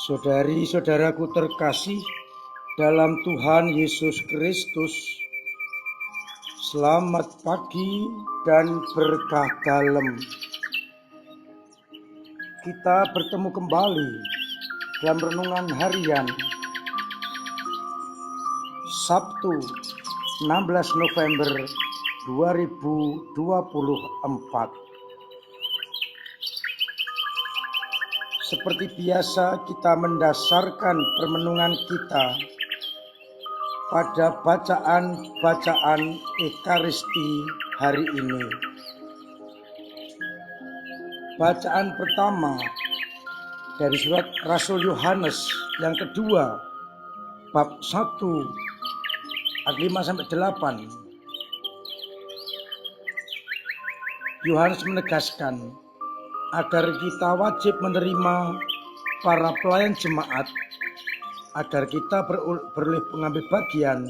Saudari-saudaraku terkasih dalam Tuhan Yesus Kristus, selamat pagi dan berkah dalam. Kita bertemu kembali dalam renungan harian Sabtu 16 November 2024. Seperti biasa, kita mendasarkan permenungan kita pada bacaan Ekaristi hari ini. Bacaan pertama dari surat Rasul Yohanes yang kedua, bab 1 ayat 5-8. Yohanes menegaskan agar kita wajib menerima para pelayan jemaat, agar kita boleh mengambil bagian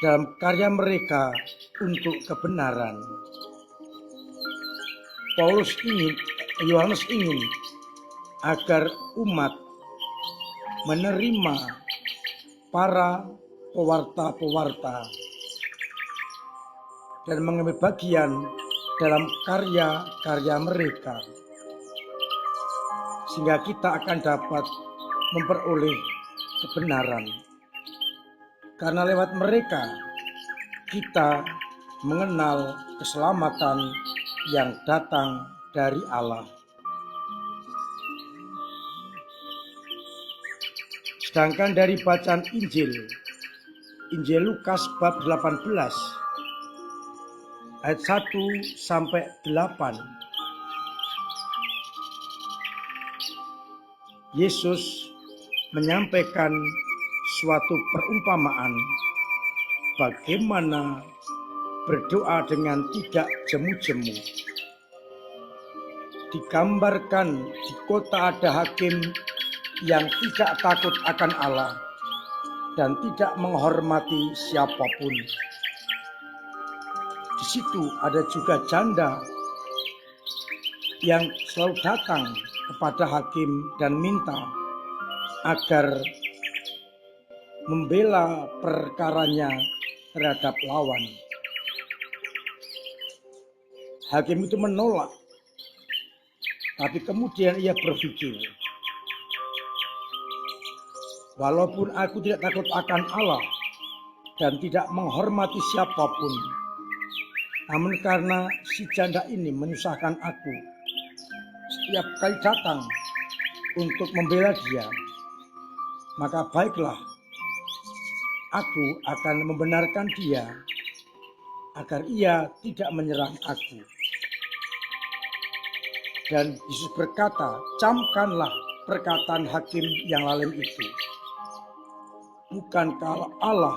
dalam karya mereka untuk kebenaran. Yohanes ingin agar umat menerima para pewarta-pewarta dan mengambil bagian dalam karya-karya mereka, sehingga kita akan dapat memperoleh kebenaran. Karena lewat mereka kita mengenal keselamatan yang datang dari Allah. Sedangkan dari bacaan Injil Lukas bab 18 ayat 1-8. Yesus menyampaikan suatu perumpamaan bagaimana berdoa dengan tidak jemu-jemu. Digambarkan di kota ada hakim yang tidak takut akan Allah dan tidak menghormati siapapun. Di situ ada juga janda yang selalu datang kepada hakim dan minta agar membela perkaranya terhadap lawan. Hakim itu menolak, tapi kemudian ia berpikir, walaupun aku tidak takut akan Allah dan tidak menghormati siapapun, namun karena si janda ini menyusahkan aku setiap kali datang untuk membela dia, maka baiklah, aku akan membenarkan dia agar ia tidak menyerang aku. Dan Yesus berkata, camkanlah perkataan hakim yang lalim itu. Bukankah Allah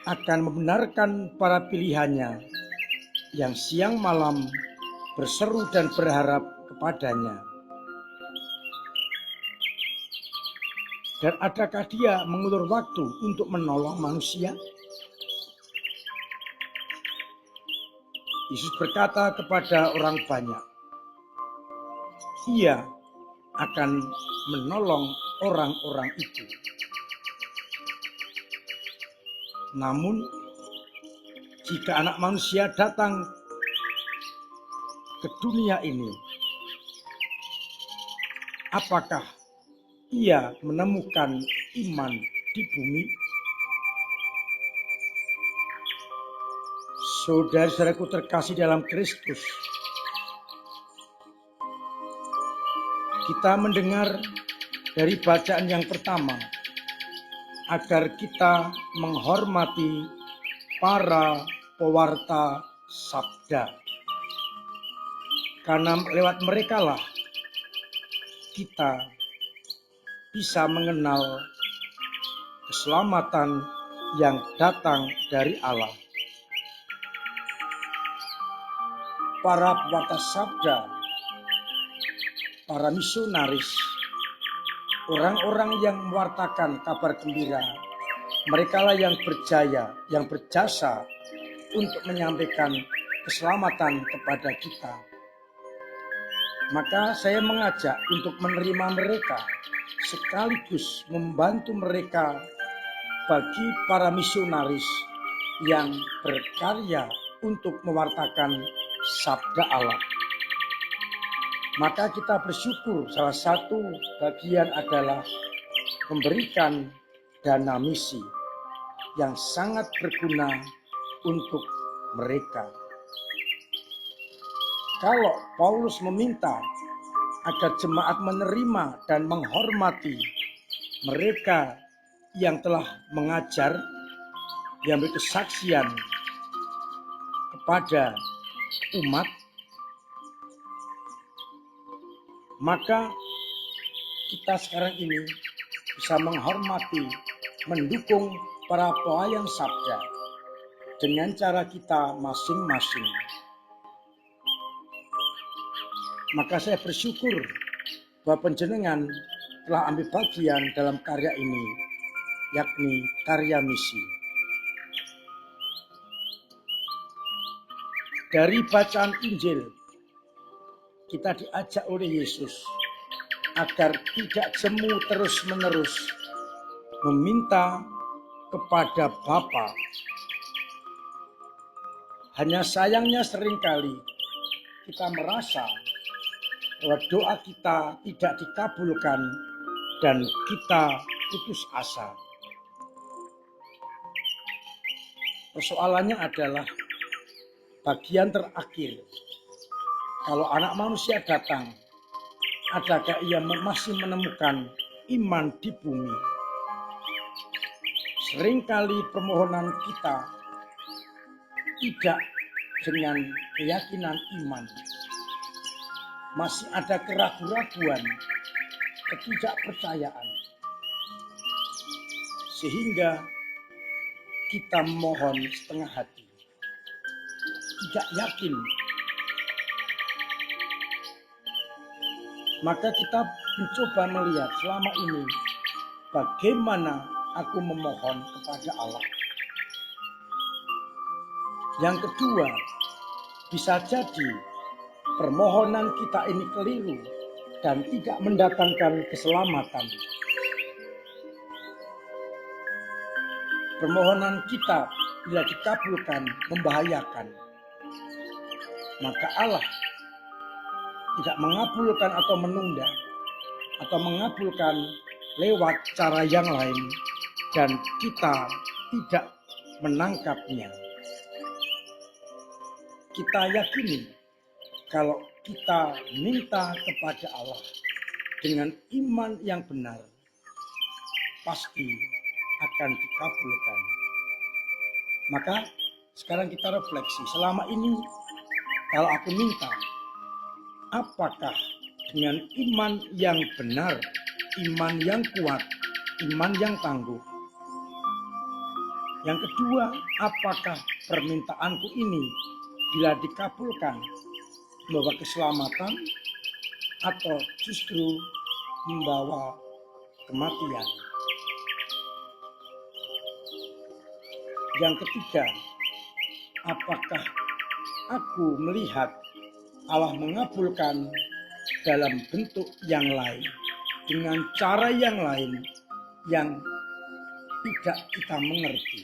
akan membenarkan para pilihannya yang siang malam berseru dan berharap kepadanya? Dan adakah dia mengulur waktu untuk menolong manusia? Yesus berkata kepada orang banyak, ia akan menolong orang-orang itu. Namun, jika Anak Manusia datang ke dunia ini, apakah ia menemukan iman di bumi? Saudara-saudaraku terkasih dalam Kristus, kita mendengar dari bacaan yang pertama agar kita menghormati para pewarta sabda, karena lewat merekalah kita bisa mengenal keselamatan yang datang dari Allah. Para pewarta sabda, para misionaris, orang-orang yang mewartakan kabar gembira, merekalah yang berjaya, yang berjasa untuk menyampaikan keselamatan kepada kita. Maka saya mengajak untuk menerima mereka sekaligus membantu mereka bagi para misionaris yang berkarya untuk mewartakan sabda Allah. Maka kita bersyukur salah satu bagian adalah memberikan dana misi yang sangat berguna untuk mereka. Kalau Paulus meminta agar jemaat menerima dan menghormati mereka yang telah mengajar, yang berkesaksian kepada umat, maka kita sekarang ini bisa menghormati, mendukung para pelayan sabda dengan cara kita masing-masing. Maka saya bersyukur bahwa panjenengan telah ambil bagian dalam karya ini, yakni karya misi. Dari bacaan Injil, kita diajak oleh Yesus agar tidak jemu terus-menerus meminta kepada Bapa. Hanya sayangnya seringkali kita merasa bahwa doa kita tidak dikabulkan dan kita putus asa. Persoalannya adalah bagian terakhir. Kalau anak manusia datang, adakah ia masih menemukan iman di bumi? Seringkali permohonan kita tidak dengan keyakinan iman. Masih ada keraguan-raguan, ketidakpercayaan. Sehingga kita mohon setengah hati. Tidak yakin. Maka kita mencoba melihat selama ini bagaimana aku memohon kepada Allah. Yang kedua, bisa jadi permohonan kita ini keliru dan tidak mendatangkan keselamatan. Permohonan kita bila dikabulkan membahayakan. Maka Allah tidak mengabulkan atau menunda atau mengabulkan lewat cara yang lain dan kita tidak menangkapnya. Kita yakini kalau kita minta kepada Allah dengan iman yang benar, pasti akan dikabulkan. Maka sekarang kita refleksi, selama ini kalau aku minta, apakah dengan iman yang benar, iman yang kuat, iman yang tangguh? Yang kedua, apakah permintaanku ini bila dikabulkan membawa keselamatan atau justru membawa kematian? Yang ketiga, apakah aku melihat Allah mengabulkan dalam bentuk yang lain, dengan cara yang lain yang tidak kita mengerti?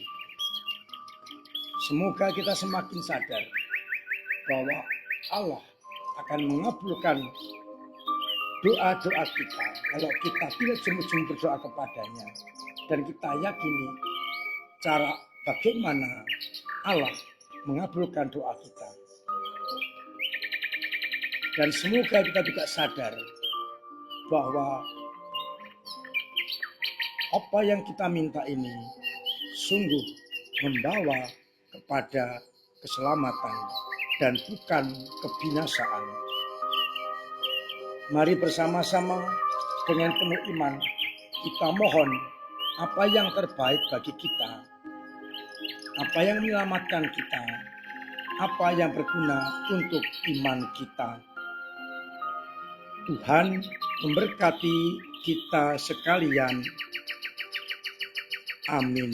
Semoga kita semakin sadar bahwa Allah akan mengabulkan doa-doa kita kalau kita tidak jemu-jemu berdoa kepadanya. Dan kita yakini cara bagaimana Allah mengabulkan doa kita. Dan semoga kita juga sadar bahwa apa yang kita minta ini sungguh membawa kepada keselamatan dan bukan kebinasaan. Mari bersama-sama dengan penuh iman kita mohon apa yang terbaik bagi kita, apa yang menyelamatkan kita, apa yang berguna untuk iman kita. Tuhan memberkati kita sekalian. Amin.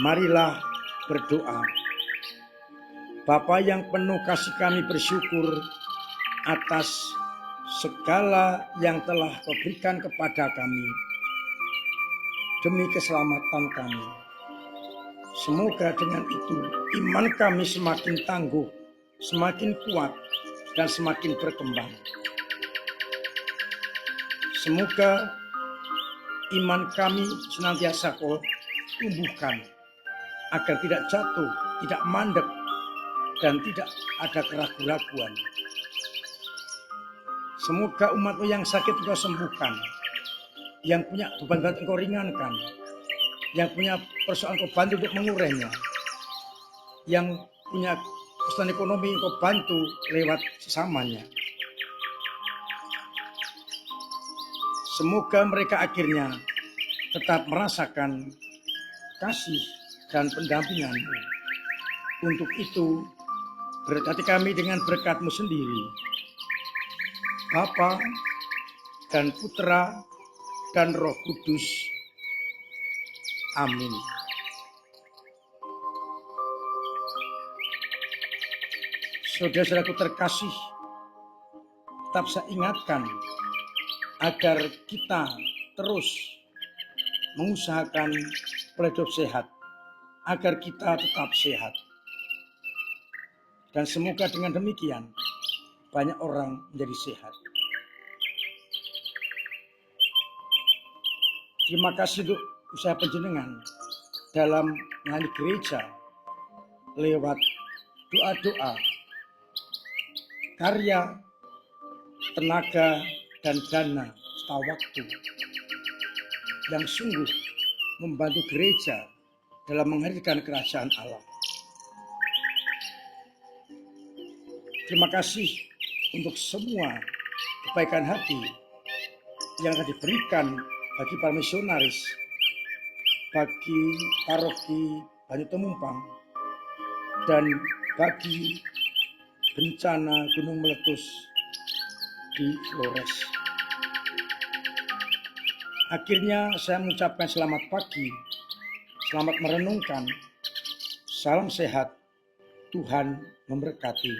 Marilah berdoa. Bapa yang penuh kasih, kami bersyukur atas segala yang telah Kau berikan kepada kami demi keselamatan kami. Semoga dengan itu iman kami semakin tangguh, semakin kuat, dan semakin berkembang. Semoga iman kami senantiasa Kau tumbuhkan agar tidak jatuh, tidak mandek, dan tidak ada keraguan-raguan. Semoga umat-Mu yang sakit Engkau sembuhkan, yang punya beban Engkau ringankan, yang punya persoalan Engkau bantu untuk mengurainya, yang punya kesulitan ekonomi Engkau bantu lewat sesamanya. Semoga mereka akhirnya tetap merasakan kasih dan pendampingan-Mu. Untuk itu, berkati kami dengan berkat-Mu sendiri, Bapa dan Putra dan Roh Kudus. Amin. Saudara-saudaraku terkasih, tetap saya ingatkan agar kita terus mengusahakan pola hidup sehat, agar kita tetap sehat. Dan semoga dengan demikian banyak orang menjadi sehat. Terima kasih untuk usaha panjenengan dalam melayani gereja lewat doa-doa, karya, tenaga, dan dana serta waktu yang sungguh membantu gereja dalam menghadirkan kerajaan Allah. Terima kasih untuk semua kebaikan hati yang telah diberikan bagi para misionaris, bagi paroki Banyu Temumpang, dan bagi bencana gunung meletus di Flores. Akhirnya saya mengucapkan selamat pagi, selamat merenungkan, salam sehat, Tuhan memberkati.